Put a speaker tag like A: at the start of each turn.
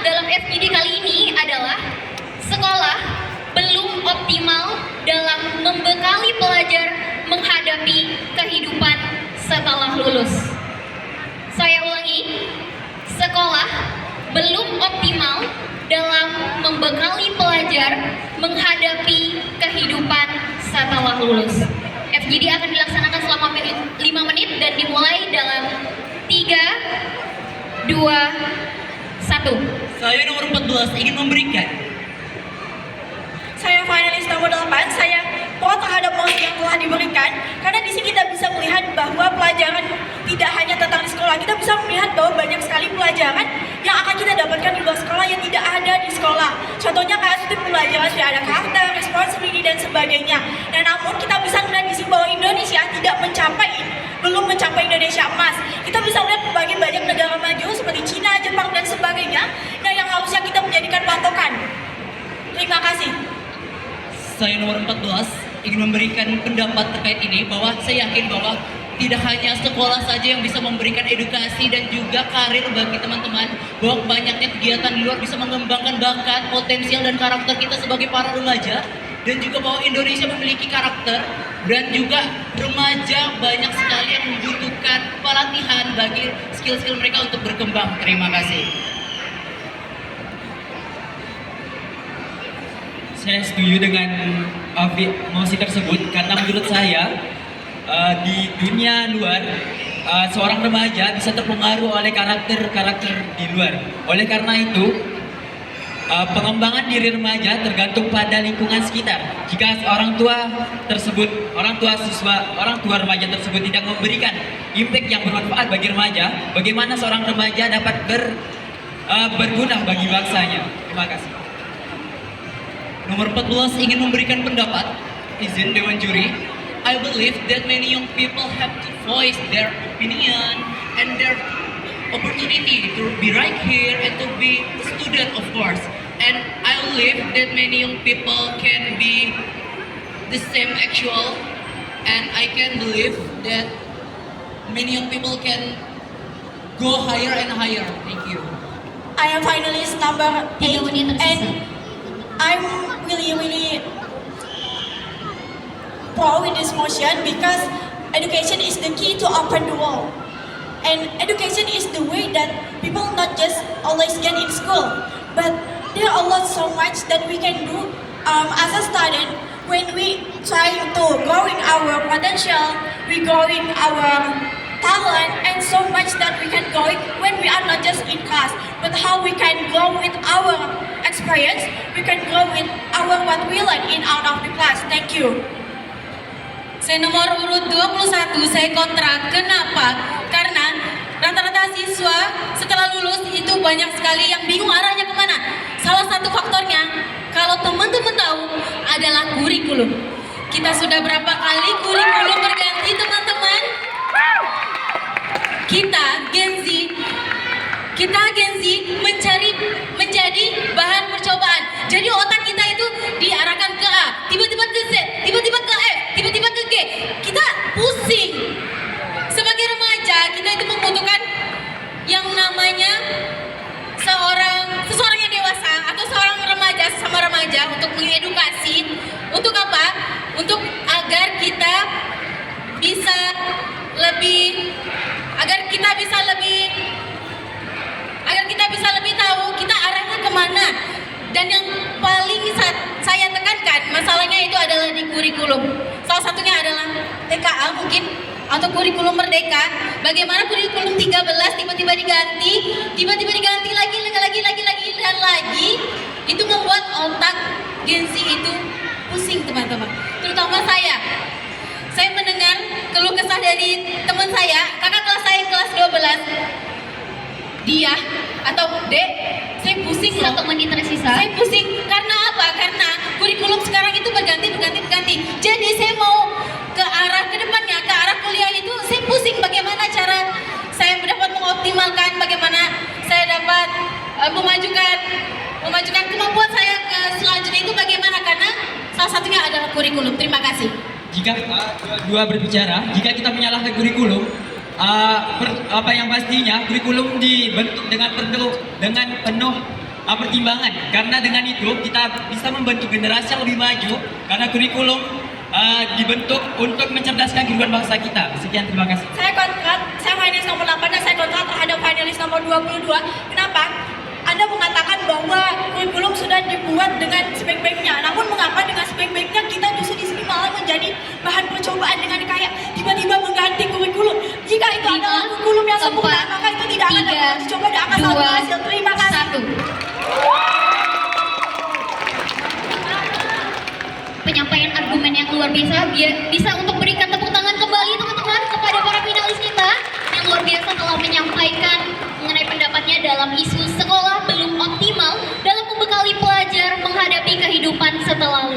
A: dalam FGD kali ini adalah sekolah belum optimal dalam membekali pelajar menghadapi kehidupan setelah lulus. Saya ulangi, sekolah belum optimal dalam membekali pelajar menghadapi kehidupan setelah lulus. FGD akan dilaksanakan selama 5 menit dan dimulai dalam 3, 2, 1.
B: Saya nomor 14 ingin memberikan.
C: Saya finalis nomor 8, saya pro terhadap mosi yang telah diberikan karena di sini kita bisa melihat bahwa pelajaran tidak hanya tentang di sekolah, kita bisa melihat bahwa banyak sekali pelajaran yang akan kita dapatkan di luar sekolah yang tidak ada di sekolah. Contohnya kayak seperti pelajaran sudah ada karakter, responsibility dan sebagainya. Dan namun kita bisa melihat di sini bahwa Indonesia belum mencapai Indonesia emas. Kita bisa melihat berbagai banyak negara maju seperti Cina, Jepang dan sebagainya, nah yang harusnya kita menjadikan patokan. Terima kasih.
B: Saya nomor 14 ingin memberikan pendapat terkait ini bahwa saya yakin bahwa tidak hanya sekolah saja yang bisa memberikan edukasi dan juga karir bagi teman-teman, bahwa banyaknya kegiatan di luar bisa mengembangkan bakat, potensial dan karakter kita sebagai para remaja, dan juga bahwa Indonesia memiliki karakter dan juga remaja banyak sekali yang membutuhkan pelatihan bagi skill-skill mereka untuk berkembang. Terima kasih.
D: Saya setuju dengan mosi tersebut karena menurut saya di dunia luar seorang remaja bisa terpengaruh oleh karakter-karakter di luar. Oleh karena itu pengembangan diri remaja tergantung pada lingkungan sekitar. Jika orang tua remaja tersebut tidak memberikan impact yang bermanfaat bagi remaja, bagaimana seorang remaja dapat berguna bagi bangsanya? Terima kasih.
B: Nomor 14 ingin memberikan pendapat. Izin Dewan Juri. I believe that many young people have to voice their opinion and their opportunity to be right here and to be a student, of course. And I believe that many young people can be the same actual, and I can believe that many young people can go higher and higher. Thank you.
C: I am finalist number 8
A: 3 menit tersisa.
C: and I'm really proud with this motion because education is the key to open the world. And education is the way that people not just always get in school, but there are a lot so much that we can do as a student when we try to growing our potential, we growing our talent, and so much that we can grow it when we are not just in class, but how we can grow with our experience, we can grow with our what we learn in out of the class. Thank you.
E: Saya nomor urut 21, saya kontra. Kenapa? Karena rata-rata siswa setelah lulus itu banyak sekali yang bingung arahnya kemana. Salah satu faktornya, kalau teman-teman tahu, adalah kurikulum. Kita sudah berapa kali kurikulum berganti, teman-teman? Kita Gen Z menjadi bahan percobaan. Jadi otak kita itu diarahkan ke A, tiba-tiba ke Z, tiba-tiba ke F, tiba-tiba ke G. Kita pusing. Sebagai remaja, kita itu membutuhkan yang namanya seseorang yang dewasa atau seorang remaja sama remaja untuk mengedukasi. Untuk apa? Untuk agar kita bisa lebih tahu kita arahnya kemana. Dan yang paling saya tekankan masalahnya itu adalah di kurikulum. Salah satunya adalah TKA mungkin atau kurikulum merdeka. Bagaimana kurikulum 13 tiba-tiba diganti lagi dan lagi. Itu membuat otak Gen Z itu pusing, teman-teman. Terutama saya mendengar keluh kesah dari teman saya, kakak kelas saya kelas 12. Dia atau Dek, saya pusing loh.
A: 1 menit tersisa.
E: Saya pusing karena apa? Karena kurikulum sekarang itu berganti. Jadi saya mau ke arah kedepannya, ke arah kuliah itu saya pusing bagaimana cara saya dapat mengoptimalkan, bagaimana saya dapat memajukan kemampuan saya ke selanjutnya itu bagaimana, karena salah satunya adalah kurikulum. Terima kasih.
D: Jika dua berbicara, jika kita menyalahkan kurikulum, apa yang pastinya kurikulum dibentuk dengan penuh pertimbangan. Karena dengan itu kita bisa membentuk generasi yang lebih maju karena kurikulum dibentuk untuk mencerdaskan kehidupan bangsa kita. Sekian, terima kasih.
C: Saya finalis nomor 8 dan saya kontra terhadap finalis nomor 22. Kenapa? Anda mengatakan bahwa kurikulum sudah dibuat dengan sebaik-baiknya. Namun mengapa dengan sebaik-baiknya kita justru di sini malah menjadi bahan percobaan dengan kayak tiba-tiba mengganti kurikulum. Jika itu adalah kurikulum yang sempurna, maka itu tidak akan dapat dicoba dan akan selalu berhasil. Terima kasih.
A: 1. Penyampaian argumen yang luar biasa, bisa untuk berikan tepuk tangan kembali teman-teman kepada para finalis kita yang luar biasa telah menyampaikan mengenai pendapatnya dalam isu sekolah belum optimal dalam membekali pelajar menghadapi kehidupan setelah